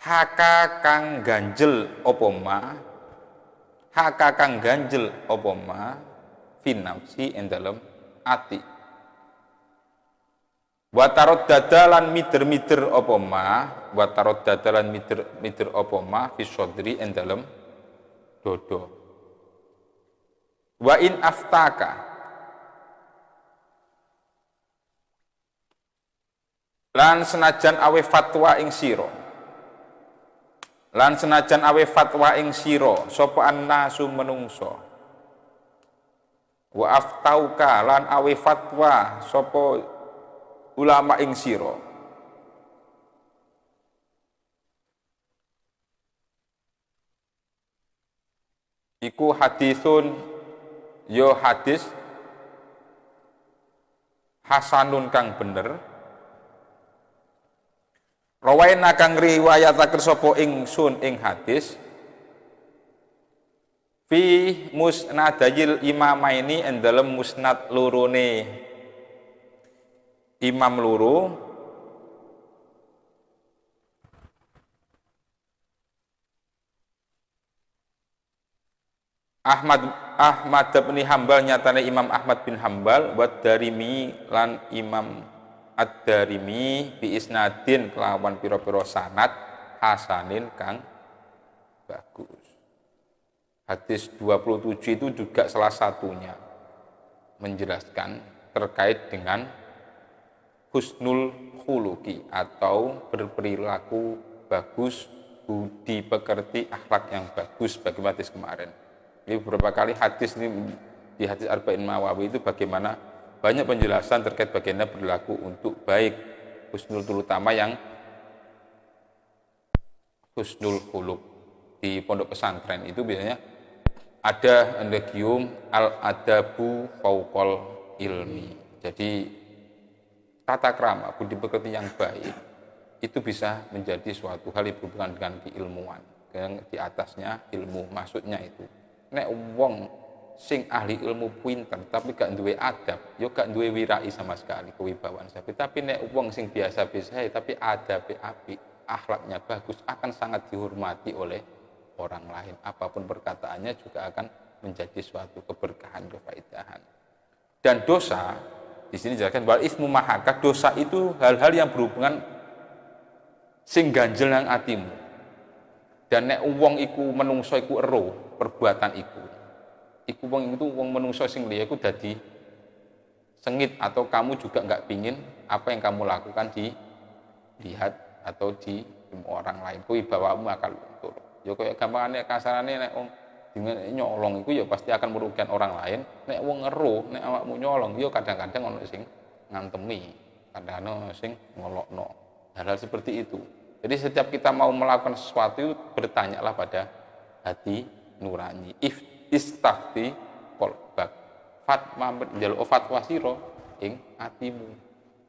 haka kang ganjel apa ma, haka kang ganjel apa ma fin nafsi ing dalem ati, wa taraddada lan mider-mider apa ma, wa taraddada lan mider-mider apa ma fi sodri ing dalem dodo, wa in aftaka lan senajan awe fatwa ing sira, lan senajan awe fatwa ing sira sapa annasu menungso, wa aftauka lan awe fatwa sapa ulama ing sira, iku hadisun yo hadis hasanun kang bener, rawaina kang riwayataken sapa ingsun ing hadis fi musnadayil imamaini ing dalem musnad lurune imam loro Ahmad bin Hambal nyatane Imam Ahmad bin Hambal wa Darimi lan Imam Ad-Darimi bi isnadin kelawan pira-pira sanad hasanin kang bagus. Hadis 27 itu juga salah satunya menjelaskan terkait dengan husnul khuluqi atau berperilaku bagus, budi pekerti, akhlak yang bagus bagaimana hadis kemarin. Ini beberapa kali hadis ini di hadis Arba'in Nawawi itu bagaimana banyak penjelasan terkait bagaimana berlaku untuk baik husnul, terutama yang husnul khuluq. Di pondok pesantren itu biasanya ada endegium al adabu fauqal ilmi. Jadi tata krama, budi pekerti yang baik itu bisa menjadi suatu hal yang berhubungan dengan keilmuan, yang di atasnya ilmu, maksudnya itu nek wong sing ahli ilmu pinter tapi gak duwe adab, yo gak duwe wirai sama sekali, kewibawaan sapi. Tapi nek wong sing biasa-biasa tapi adabe apik, akhlaknya bagus, akan sangat dihormati oleh orang lain. Apapun perkataannya juga akan menjadi suatu keberkahan, kefaidahan. Dan dosa di sini jelaskan bahwa ismu mahaka, dosa itu hal-hal yang berhubungan sing ganjel nang atimu. Dan nek wong iku menungso iku ero perbuatan iku wong itu wong menungso sing liya iku dadi sengit, atau kamu juga nggak pingin apa yang kamu lakukan dilihat atau di orang lain, wibawamu akan luntur. Ya kaya gampangane kasarane nek wong nyolong iku ya pasti akan merugikan orang lain. Nek wong ero, nek awakmu nyolong ya kadang-kadang ono sing ngantemi, kadang-kadang ono sing ngolokno. Hal-hal seperti itu. Jadi setiap kita mau melakukan sesuatu itu bertanyalah pada hati nurani. Istafti qalbak. Fatwa njaluk fatwa sira ing atimu.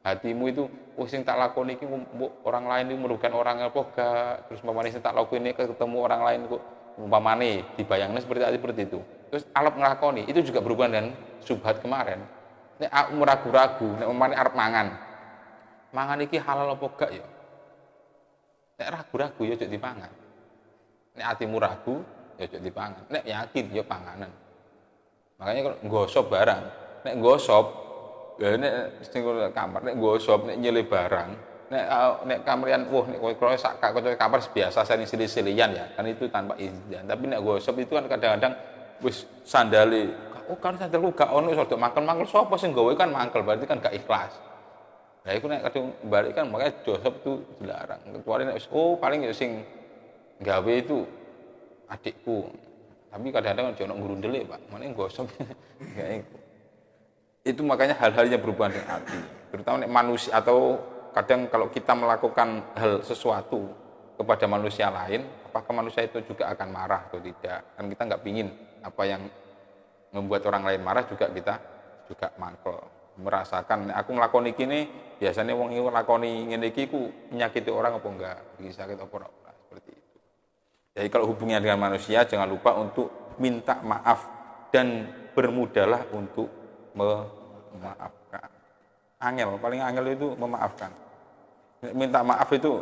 Hatimu itu sing tak lakoni iki orang lain itu merugikan orang apa gak, terus umpamane sing tak lakoni ketemu orang lain kok umpamane dibayangnya seperti itu. Terus alap nglakoni, itu juga berhubungan dengan subhat kemarin. Nek aku ragu-ragu, nek umpamane arep mangan. Mangan iki halal apa gak ya? Nek ragu-ragu ya aja dipangan. Nek atimu ragu, ya aja dipangan. Nek yakin ya panganan. Makanya kalau nggosop barang, nek nggosop, ya nek sing kamar, nek nggosop, nek nyele barang, nek kamarian, wah nek kowe sak kamar biasa sering silih-silihan ya, kan itu tanpa izin. Tapi nek nggosop itu kan kadang-kadang wis sandale, oh kan sandalku gak ono iso mangkel-mangkel sapa sing gawe kan mangkel, berarti kan gak ikhlas. Nah, itu nek kadung balik kan makanya gosop itu dilarang. Kecuali nek oh paling ya sing gawe itu adikku. Tapi kadang-kadang jono ngurundele, Pak. Mana gosok. Itu makanya hal-hal yang berhubungan dengan hati. Terutama nek manusia atau kadang kalau kita melakukan hal sesuatu kepada manusia lain, apakah manusia itu juga akan marah atau tidak? Kan kita nggak pingin apa yang membuat orang lain marah juga kita juga mangkel. Merasakan aku nglakoni kene, biasanya wong iki nglakoni ngene iki ku menyakiti orang apa enggak? Bikin sakit apa ora? Seperti itu. Jadi kalau hubungannya dengan manusia jangan lupa untuk minta maaf dan bermudahlah untuk memaafkan. Angel, paling angel itu memaafkan. Minta maaf itu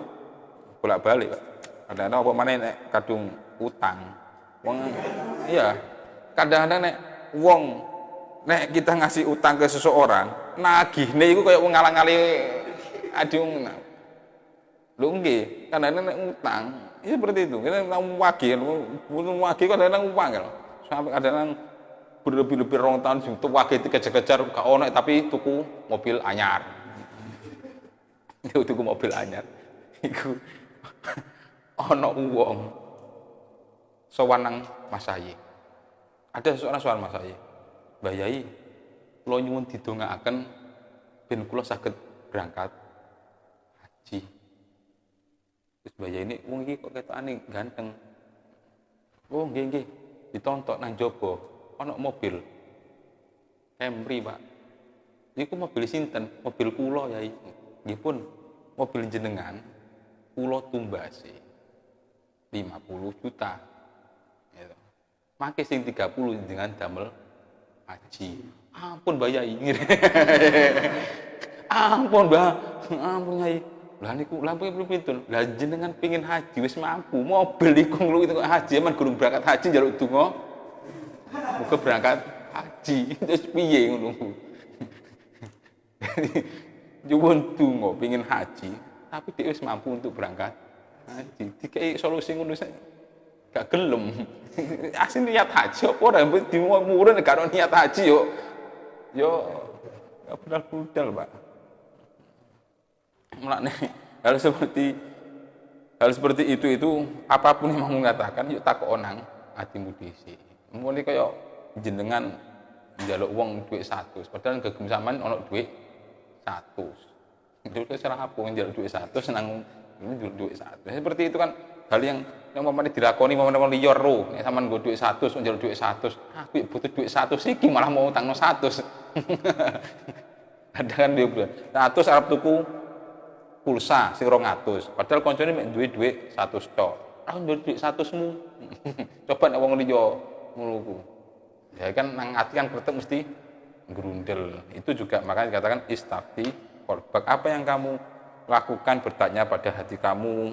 bolak-balik, Pak. Kadang-kadang apa maneh nek kadung utang. Wong iya, kadang-kadang nek wong nek kita ngasih utang ke seseorang, nagihne iku kaya wong ngalang-ali adung. Lho nggih, kadang-kadang nek utang ya seperti itu. Kita wagih kadang-kadang wangel. Sampai kadang-kadang berlebih-lebih rong tahun sing wagih dikejar-kejar gak ono tapi tuku mobil anyar. Tuku mobil anyar. Iku ono wong sowan nang Mas Hayi. Ada seorang sowan Mas Hayi. Mbah Yai, kula nyuwun didongaaken ben kula saged berangkat haji. Terus Mbah Yai ini wong iki kok ketokane ganteng. Oh, nggih. Ditonton nang jaba ana mobil Camry, Pak. Niku mobil sinten? Mobil kula, Yai. Nggih pun, mobil jenengan kula tumbasi 50 juta. Gitu. Mangke sing 30 dengan damel haji. Ampun Mbah Yai. Ampun Mbah. Ampun Yai. Lah niku lampu pinten. Lah jenengan pengin haji wis mampu. Mobil iku nglu itu haji aman gurung berangkat haji njaluk donga. Muga berangkat haji. Terus piye ngono. Nyuwun donga pengin haji, tapi dia wis mampu untuk berangkat haji. Dikai solusi ngono gak gelem. Asli niat haji apa ora dimurun gak ono niat haji yo gak budal-budal, Pak. Mulane hal seperti itu apapun yang mau mengatakan yuk takok nang atimu dhisik. Mun kaya jenengan njaluk wong dhuwit 100, padahal gegem sampean ono dhuwit 100. Itu salah apa njaluk dhuwit 100 nang njaluk dhuwit 100. Seperti itu kan hal yang umpamane dilakoni umpamane liya ro, nek sampean nggo dhuwit 100 njaluk dhuwit 100, aku butuh dhuwit 100 iki malah mau utangno 100. Ada kan dia bilang, 100 arep tuku pulsa sing 200, padahal koncone mek duwe dhuwit 100 tok. Aku njaluk dhuwit 100mu. Coba nek wong liya ngono ku. Ya kan nang ati kan kretek mesti grundel. Itu juga makanya dikatakan istafti qalbak. Apa yang kamu lakukan bertanya pada hati kamu.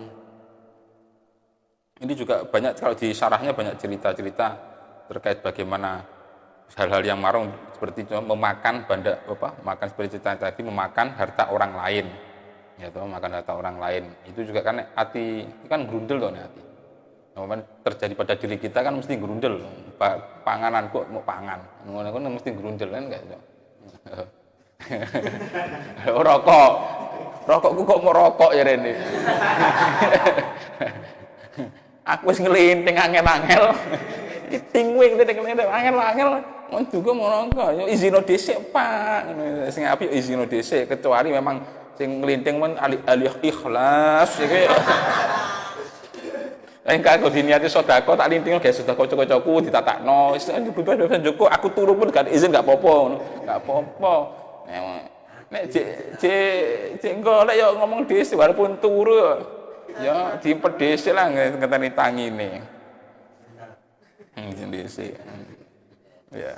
Ini juga banyak kalau di syarahnya banyak cerita-cerita terkait bagaimana hal-hal yang marung seperti memakan makan seperti cerita tadi memakan harta orang lain. Ya toh, makan harta orang lain. Itu juga kan hati itu kan grundel toh hati. Nah, terjadi pada diri kita kan mesti grundel. Panganan kok mau pangan. Ngono kan mesti grundel kan enggak iso. Rokokku kok mau rokok ya Rene. Aku wis nglinting angel-angel. Tingwing angel-angel. Mon juga mau rokok. Yo izino dhisik, Pak. Sing apik izino dhisik kecuali memang sing nglinting men alih ikhlas iki. Engka kok diniati sedekah tak linting ge sedekah kocok-kocokku ditatakno. Wis bebas Joko aku turu pun gak izin gak apa-apa ngono. Gak apa-apa. Nek cek engko lek yo ngomong dhisik walaupun turu ya diimpet dhisik lah ngenteni tangine. Dhisik. Ya.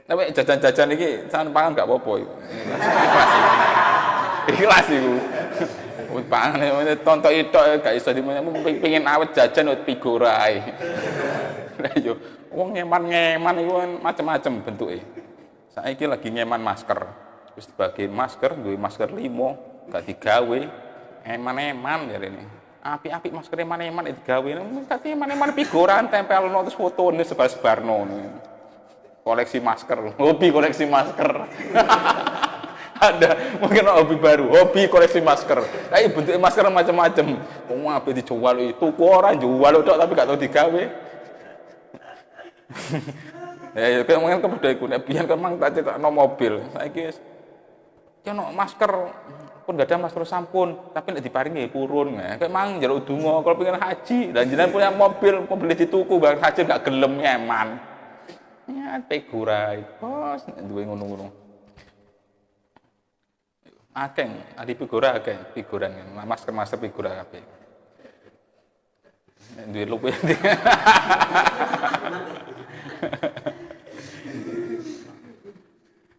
Tapi jajan-jajan iki sampean pangan gak apa-apa iku. Ikhlas iku. Wis pangan tonton itu gak iso pengen awet jajan figura ae. Lah yo wong ngeman-ngeman iku kan macam-macam bentuke. Saiki lagi ngeman masker. Wis dibagi masker, duwe masker 5, gak digawe. Eman-eman jarene. Apik-apik masker eman-eman digawe. Kate eman-eman figuran tempelno terus fotone sebar-sebarno. Koleksi masker, hobi koleksi masker. Ada mungkin hobi baru, hobi koleksi masker. Kayak bentuk masker macam-macam. Wong ape dijual itu ora jual tok tapi gak tau digawe. Ya kayak mungkin kemudian iku nek biyen kan mang tak cetakno mobil. Saiki wis ono masker pun gak ada masker sampun, tapi nek diparingi purun. Kayak mang njaluk donga kalau pengen haji, dan jenengan punya mobil dituku bareng haji gak gelem nyaman. Ya, figura bos, duwe ngono-ngono. Akeh, adi figura akeh, figuran masker figura kabeh. Duwe lupa.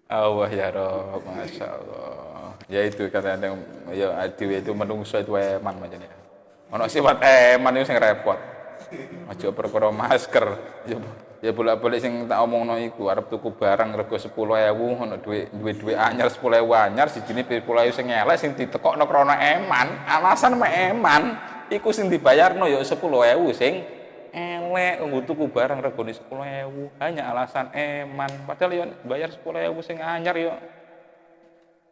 Allah ya Rob, Masya Allah. Ya itu kadang-kadang ya dhewe itu menungso itu eman macamnya. Ono sifat eman itu sing repot. Aja perkara masker. Ya bolak-balik sing tak omongno iku arep tuku barang rego 10.000 ono duwe anyar 10.000 anyar sijine 10.000 sing elek sing ditekokno krana eman, alasan mek eman iku sing dibayarno ya 10.000 sing elek nggo tuku barang regone 10.000 hanya alasan eman padahal yo bayar 10.000 sing anyar yo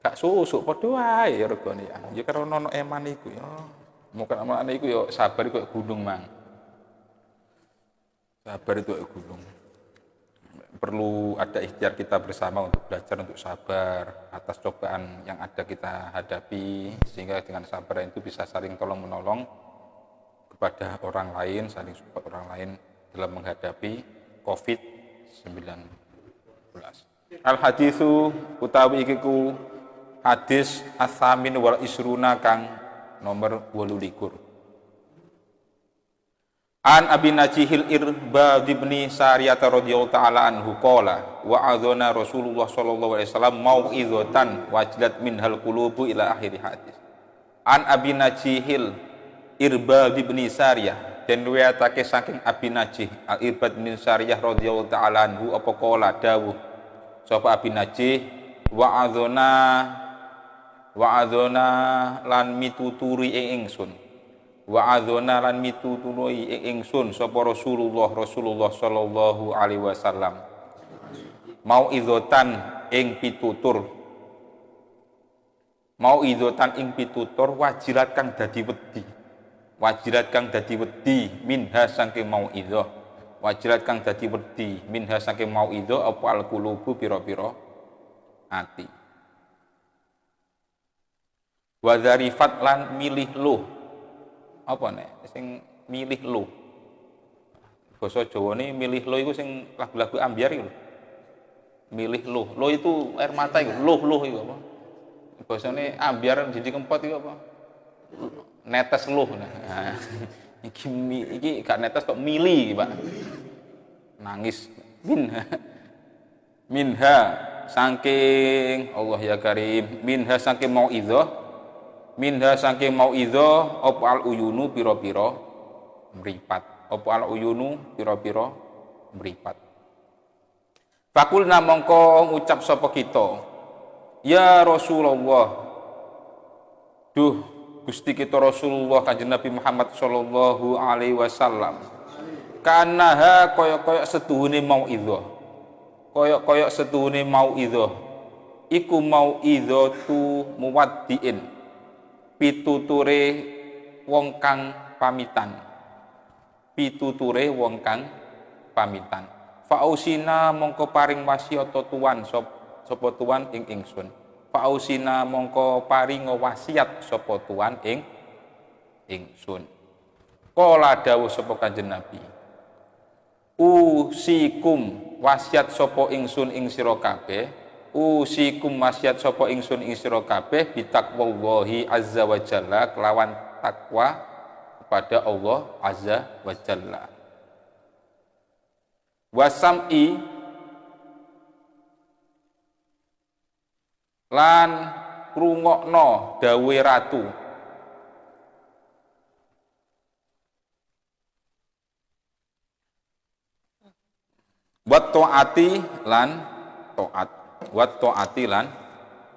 gak susuk padha wae regone ya karena ono eman iku yo mungkin amane iku yo sabar koyo gunung mang. Sabar itu gunung. Perlu ada ikhtiar kita bersama untuk belajar untuk sabar atas cobaan yang ada kita hadapi sehingga dengan sabar itu bisa saling tolong menolong kepada orang lain, saling support orang lain dalam menghadapi COVID-19. Al haditsu utawi iku hadis as-samin wal isruna kang nomor 28. An Abi Najihil Irbad bin Sariyah radhiyallahu ta'ala anhu qala wa adzana Rasulullah sallallahu alaihi wasallam mau'izatan wajilat minhal qulubu ila akhir hadis. An Abi Najihil Irbad bin Sariyah den riwayatake saking Abi Najih Al Irbad bin Sariyah radhiyallahu ta'ala anhu apa qala dawuh sapa Abi Najih wa adzana lan mituturi ing ingsun wa adzona lan mitutunui ingsun sapa Rasulullah sallallahu alaihi wasallam mau idzatan ing pitutur wajilat kang dadi wedi minha saking mau idzah wajilat kang dadi wedi minha saking mau idzah apa alqulubu pira-pira ati wa zarifat lan milih luh apa nek sing milih lo basa Jawane milih lo iku sing lagu-lagu ambyar iku milih lo itu air mata iku lo iku apa basane ambyar Didi Kempot iku apa netes lo nah iki gak netes kok milih Pak nangis minha saking Allah ya Karim minha saking mau'izah apa al uyunu pira-pira mripat Fakulna mongko ngucap sapa kita ya Rasulullah duh Gusti kita Rasulullah Kanjeng Nabi Muhammad sallallahu alaihi wasallam kanaha kaya-kaya setuhune mau'izah iku mau'izatu muwaddiin pituture wong kang pamitan fausina mongko paring wasiata tuan sapa tuan ing ingsun fausina mongko paring wasiat sapa tuan ing ingsun kala dawuh sapa Kanjeng Nabi usikum wasiat sapa ingsun ing sira kabeh usikum wasiat sapa ingsun ing sira kabeh bitaqwallahi azza wa jalla kelawan takwa kepada Allah azza wa jalla wasam'i lan krungokno dawe ratu. Wa taati lan taat. Wa taati lan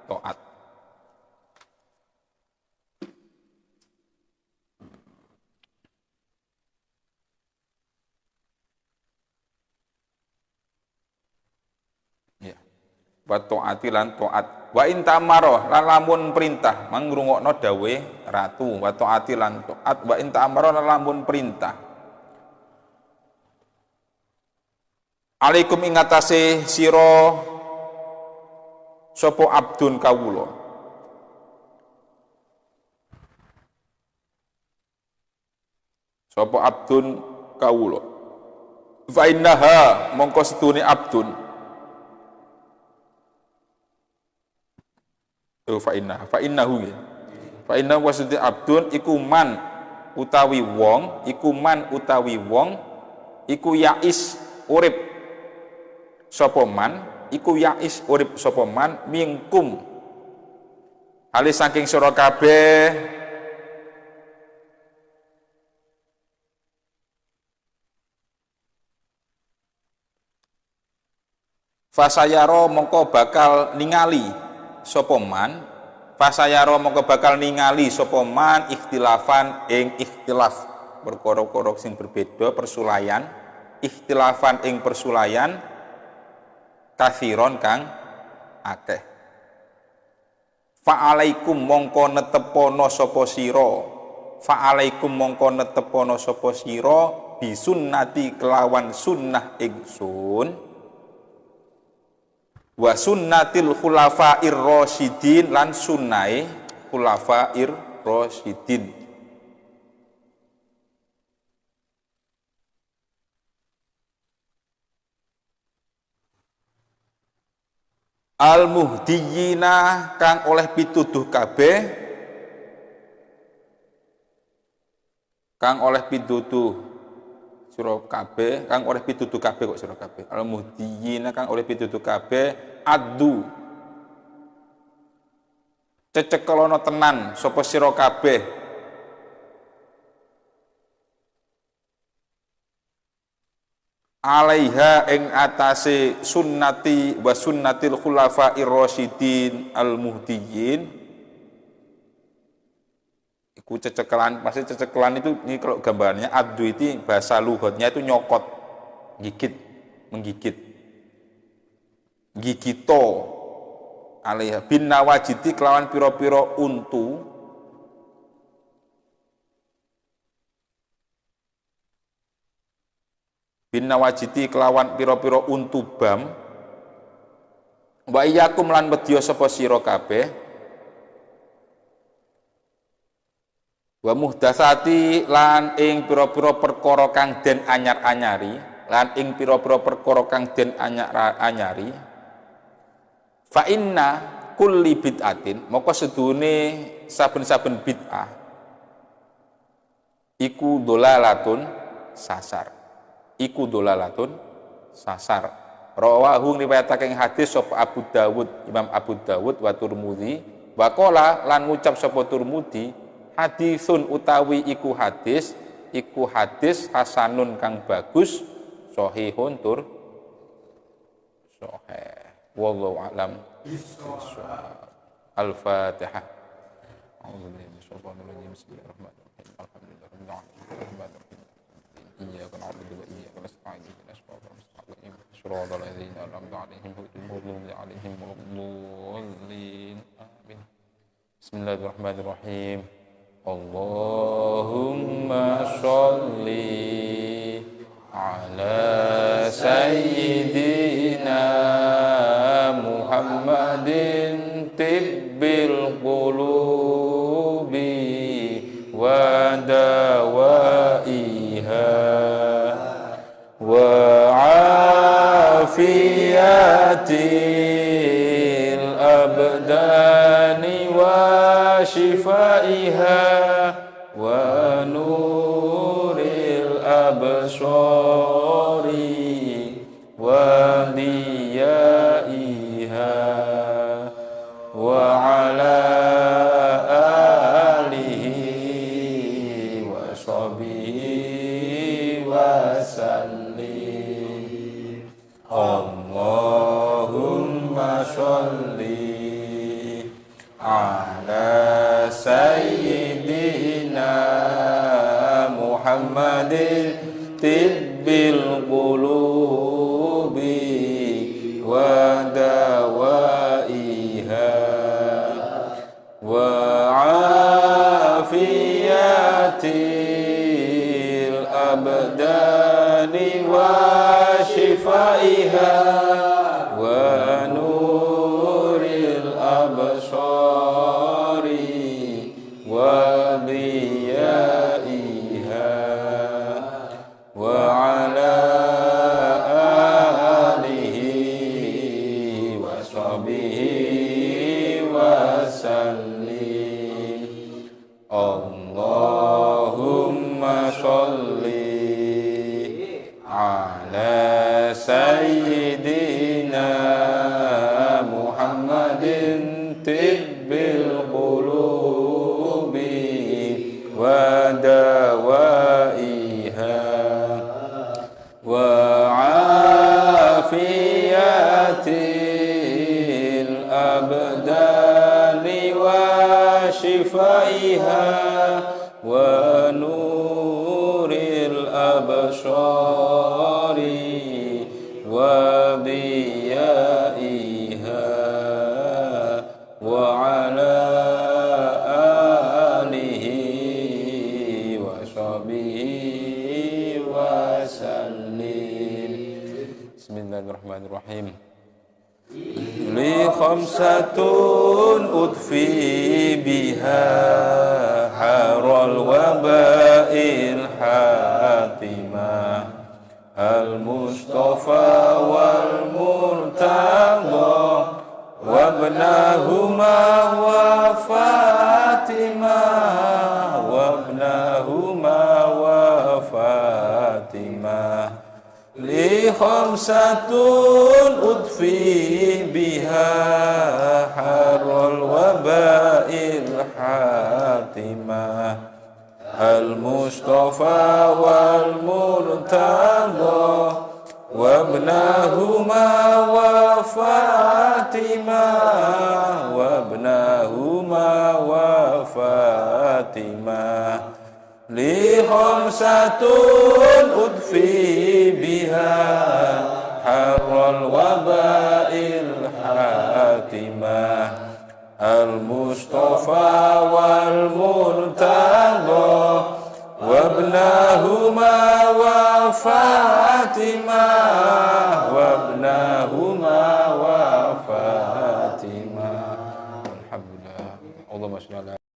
taat. Ya. Wa taati lan taat. Wa in ta'amaro lan lamun perintah mangrungokno dawe ratu. Wa taati lan taat. Wa in ta'amaro lan lamun perintah. Alaikum ing atase sira sapa abdun kawula. Sapa abdun kawula. Fa innaha mongko setune abdun. Fa innahu ya. Fa innahu wasudi abdun iku man utawi wong, iku yais urip sapa man, iku yais urip sapa man mingkum. Ali saking sira kabeh fasayaro mongko bakal ningali sapa man, ikhtilafan ing ikhtilaf perkara-kara sing berbeda persulayan, ikhtilafan ing persulayan kathiron kang akeh. Fa'alaikum mongko netepono sapa sira bisunnati kelawan sunnah ingsun wa sunnatil khulafair rasyidin lan sunnahe khulafair rasyidin. Al muhdiyina kang oleh pituduh kabeh, al muhdiyina kang oleh pituduh kabeh addu cecekelono tenan sapa sira kabeh alaiha ing atase sunnati wa sunnatil khulafair rasyidin al muhdiyyin. Iku cecekelan, pasti cecekelan itu ini kalau gambarnya addu itu bahasa lugatnya itu nyokot, menggigit. Gigito alaiha bin nawajiti kelawan piro-piro untu bin nawajiti kelawan piro-piro untu bam wa iyyakum lan wedya sapa sira kabeh wa muhdatsati lan ing pira-pira perkara kang den anyar-anyari fa inna kulli bid'atin moko sedune saben-saben bid'ah iku dolalatun sasar rawahu riwayatake hadis sapa Imam Abu Dawud wa Turmudi wa qala lan ngucap sapa Turmudi hadisun utawi iku hadis hasanun kang bagus sahihun tur sahih wallahu a'lam. Al-Fatihah. A'udzubillahi minasyaitonir rajim. Bismillahirrahmanirrahim. Alhamdulillahirabbil alamin. Iyyaka na'budu wa iyyaka nasta'in. Ihdinas siratal mustaqim. Shiratal ladzina an'amta 'alaihim ghairil maghdubi 'alaihim waladdallin. Amin. Bismillahirrahmanirrahim. Allahumma sholli ala sayyidina Muhammadin tibbil qulubi wa dawaiha wa afiyatil abdani wa shifaiha wa nuril absari wa diyaiha wa sahbihi wasallim. Allahumma sholli ala sayyidina Muhammadin tibbil qulubi wa dawaiha wa afiyatil abdani wa shifaiha wa nuril absari wa diyaiha wa ala alihi wa sahbihi wa sallim. Allahumma sholli ala sayyidina Muhammadin tibbil qulubi wa dawaiha wa afiyatil abdani wa shifaiha wa nuril absari wa diyaiha wa ala alihi wa sahbihi wa sallim. Bismillahirrahmanirrahim. Li khamsatun udfi biha haral waba'il hatimah al-mustafa wal murtada wabnahuma wa fatimah wabnahuma wa fatimah. Li khamsatun udfi biha harul waba'il hatimah al-mustafa wal murtada wabnahuma wa fatimah wabnahuma wa fatimah. Li khamsatun udfi biha harral waba'il hatimah al-mustafa wal murtada wabnahuma wa fatimah wabnahuma wa fatimah. Alhamdulillah. Allahumma sholli ala